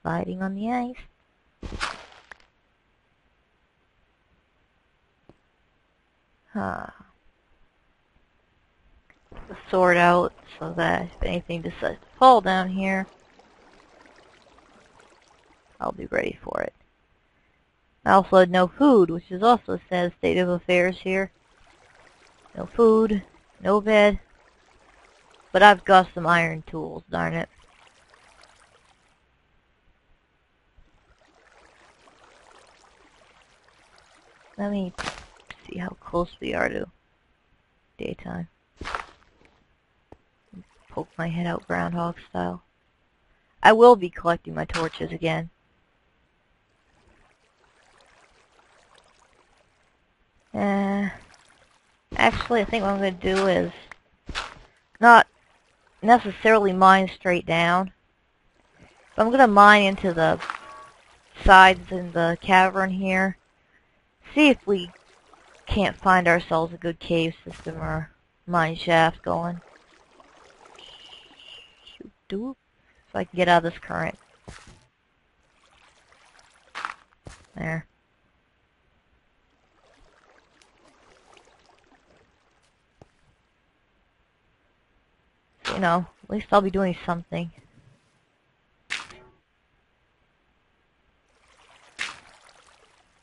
sliding on the ice. Huh. Put the sword out so that if anything decides to fall down here, I'll be ready for it. I also had no food, which is also a sad state of affairs here. No food, no bed, but I've got some iron tools, darn it. Let me see how close we are to daytime. Poke my head out groundhog style. I will be collecting my torches again. Actually, I think what I'm going to do is not necessarily mine straight down. But I'm going to mine into the sides in the cavern here. See if we can't find ourselves a good cave system or mine shaft going. So I can get out of this current. There. So, you know, at least I'll be doing something.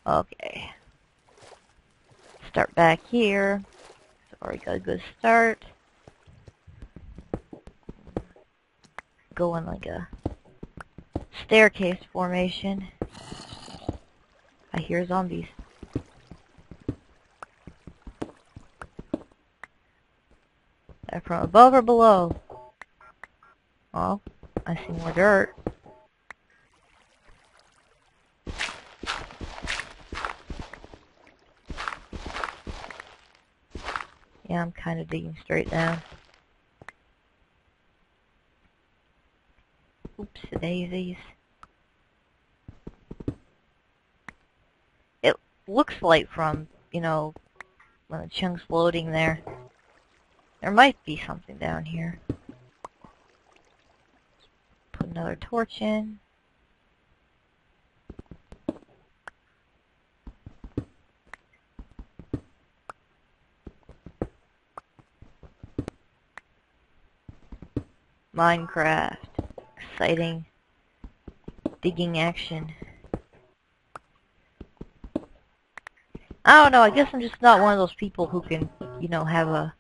Okay. Start back here. So already got a good start. Go in like a staircase formation. I hear zombies. They're from above or below? Oh, I see more dirt. Yeah, I'm kind of digging straight down. Oops, daisies. It looks like from, you know, when the chunk's loading there. There might be something down here. Put another torch in. Minecraft. Exciting digging action. I don't know, I guess I'm just not one of those people who can, you know, have a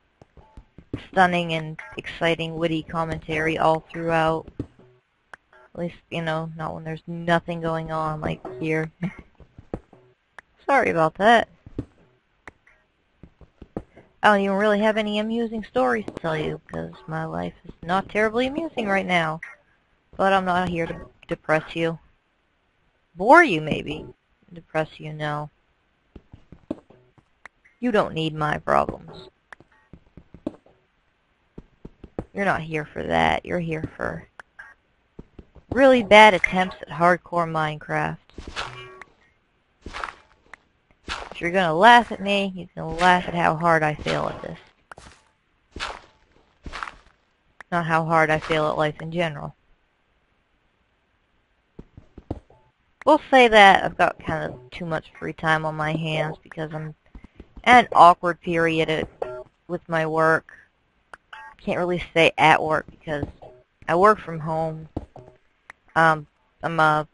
stunning and exciting witty commentary all throughout. At least, you know, not when there's nothing going on like here. Sorry about that. I don't even really have any amusing stories to tell you, because my life is not terribly amusing right now. But I'm not here to depress you. Bore you, maybe. Depress you, no. You don't need my problems. You're not here for that. You're here for really bad attempts at hardcore Minecraft. If you're gonna laugh at me, you can laugh at how hard I fail at this. Not how hard I fail at life in general. We'll say that I've got kind of too much free time on my hands because I'm at an awkward period with my work. Can't really say at work because I work from home. I'm a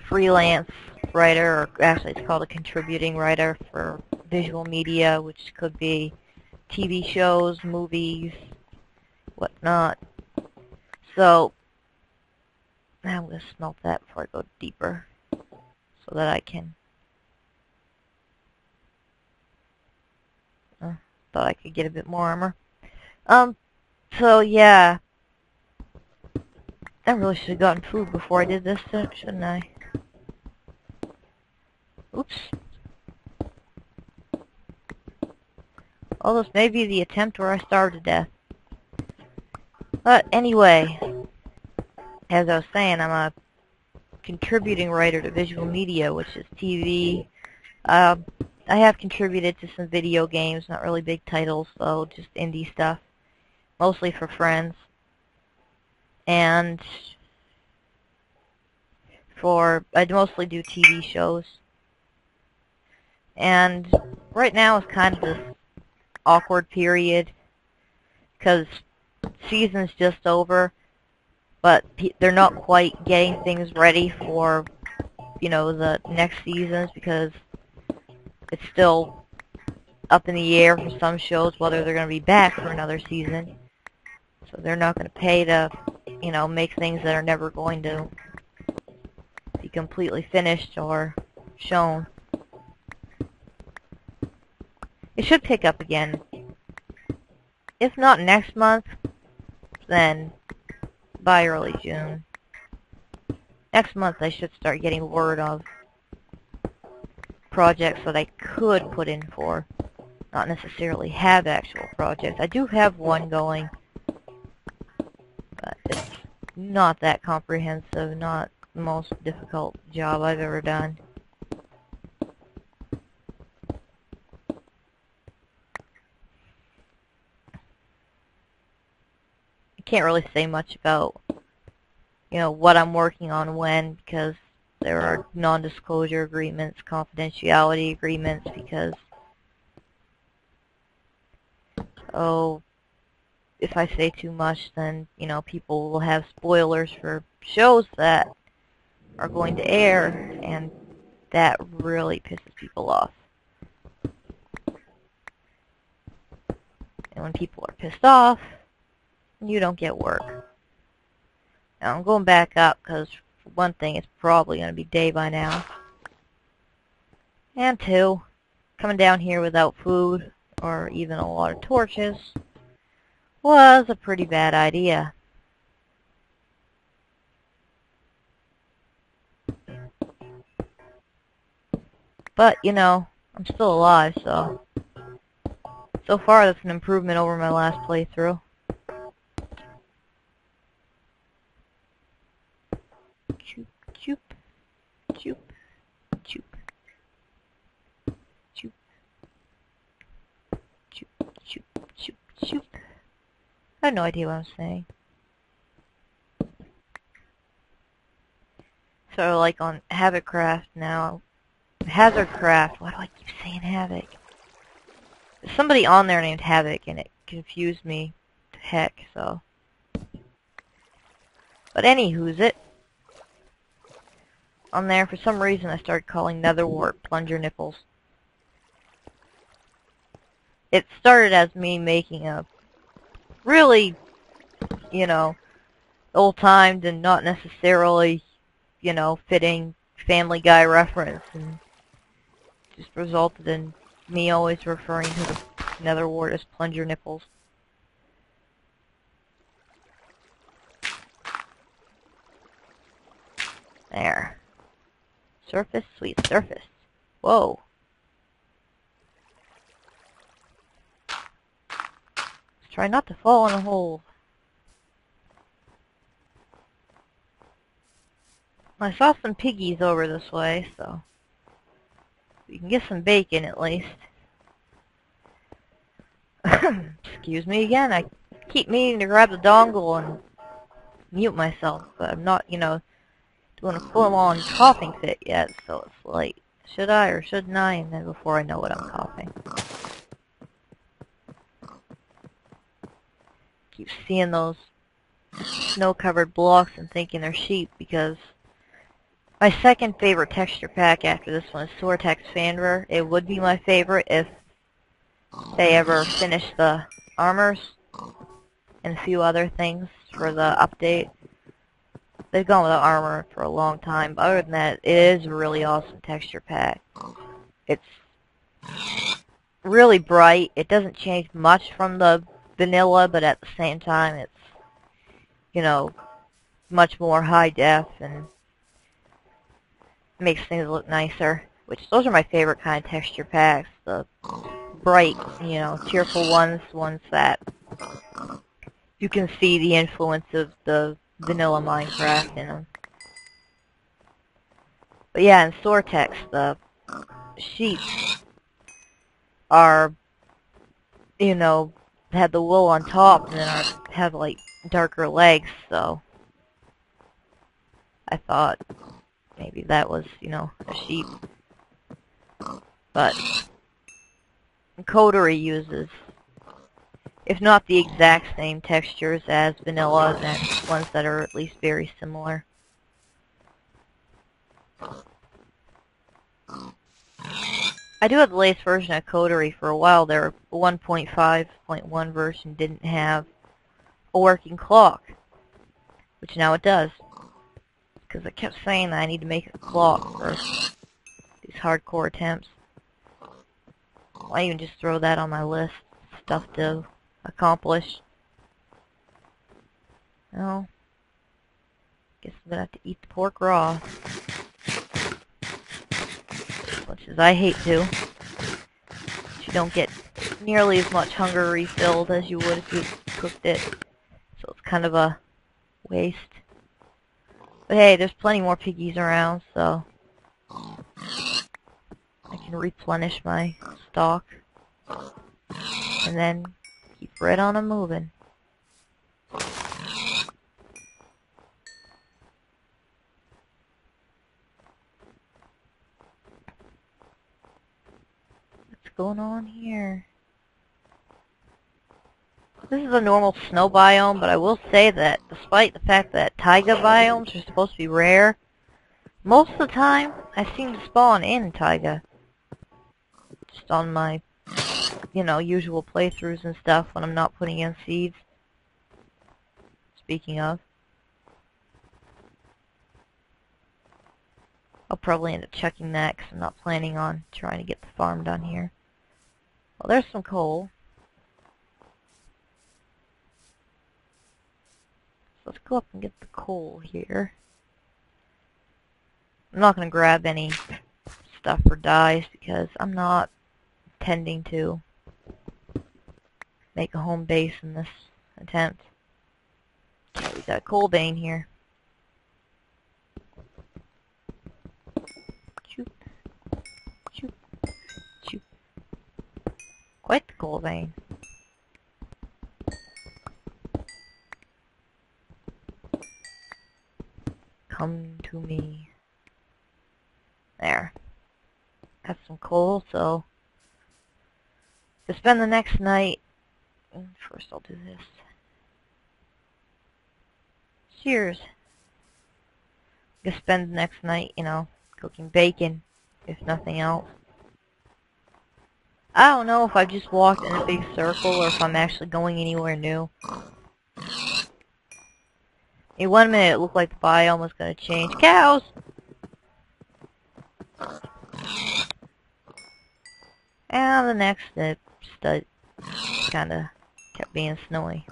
freelance writer, or actually it's called a contributing writer for visual media, which could be TV shows, movies, whatnot. So now I'm going to smelt that before I go deeper so that I can thought I could get a bit more armor. So yeah, I really should have gotten food before I did this, shouldn't I? Oops. Well, this may be the attempt where I starve to death. But anyway, as I was saying, I'm a contributing writer to visual media, which is TV. I have contributed to some video games, not really big titles, though, just indie stuff. Mostly for friends. And I mostly do TV shows. And right now is kind of this awkward period because season's just over, but they're not quite getting things ready for, the next seasons because it's still up in the air for some shows whether they're going to be back for another season. So they're not going to pay to, make things that are never going to be completely finished or shown. It should pick up again. If not next month, then by early June. Next month I should start getting word of projects that I could put in for. Not necessarily have actual projects. I do have one going, but it's not that comprehensive, not the most difficult job I've ever done. I can't really say much about, what I'm working on when, because there are non-disclosure agreements, confidentiality agreements, because, if I say too much, then, people will have spoilers for shows that are going to air, and that really pisses people off. And when people are pissed off, you don't get work. Now, I'm going back up because, for one thing, it's probably going to be day by now. And two, coming down here without food, or even a lot of torches, was a pretty bad idea. But, I'm still alive, so far that's an improvement over my last playthrough. Choop, choop, choop, choop, choop, choop, choop, choop, choop. I have no idea what I'm saying. So, like on Havocraft now, Hazardcraft, why do I keep saying Havoc? There's somebody on there named Havoc, and it confused me to heck, so. But anywho's it. On there, for some reason, I started calling Netherwart plunger nipples. It started as me making a really, old-timed and not necessarily, fitting Family Guy reference, and just resulted in me always referring to the Netherwart as plunger nipples. There. Surface, sweet surface. Whoa. Let's try not to fall in a hole. I saw some piggies over this way, so we can get some bacon at least. Excuse me again, I keep meaning to grab the dongle and mute myself, but I'm not, doing a full-on coughing fit yet, so it's like, should I or shouldn't I? And then before I know it, I'm coughing. Keep seeing those snow-covered blocks and thinking they're sheep, because my second favorite texture pack after this one is Sortex Fandor. It would be my favorite if they ever finish the armors and a few other things for the update. They've gone without armor for a long time, but other than that, it is a really awesome texture pack. It's really bright. It doesn't change much from the vanilla, but at the same time, it's, much more high def and makes things look nicer. Which, those are my favorite kind of texture packs. The bright, cheerful ones that you can see the influence of the vanilla Minecraft in them. But yeah, in Sortex, the sheep are, have the wool on top and then have, like, darker legs, so I thought, maybe that was, you know, a sheep. But coterie uses, if not the exact same textures as vanilla, then ones that are at least very similar. I do have the latest version of coterie. For a while there, 1.5.1 version didn't have a working clock, which now it does. Because I kept saying that I need to make a clock for these hardcore attempts. Why even just throw that on my list? Stuff to accomplish. Well, guess I'm gonna have to eat the pork raw. As much as I hate to. You don't get nearly as much hunger refilled as you would if you cooked it. So it's kind of a waste. But hey, there's plenty more piggies around, so I can replenish my stock. And then keep right on a moving. What's going on here? This is a normal snow biome, but I will say that despite the fact that taiga biomes are supposed to be rare, most of the time I seem to spawn in taiga. Just on my, you know, usual playthroughs and stuff when I'm not putting in seeds. Speaking of. I'll probably end up checking that because I'm not planning on trying to get the farm done here. Well, there's some coal. Let's go up and get the coal here. I'm not going to grab any stuff for dyes because I'm not intending to make a home base in this attempt. Okay, we got a coal vein here. Choop, choop, choop. Quite the coal vein. Come to me. There. Got some coal, so to spend the next night. First I'll do this. Cheers. Gonna spend the next night, you know, cooking bacon, if nothing else. I don't know if I've just walked in a big circle or if I'm actually going anywhere new. In 1 minute it looked like the biome was gonna change. Cows! And the next it just kinda kept being snowy.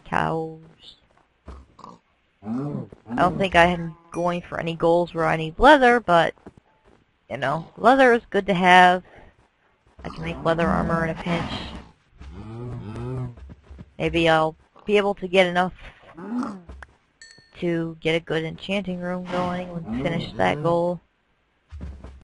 Cows. I don't think I'm going for any goals where I need leather, but, you know, leather is good to have. I can make leather armor in a pinch. Maybe I'll be able to get enough to get a good enchanting room going and finish that goal.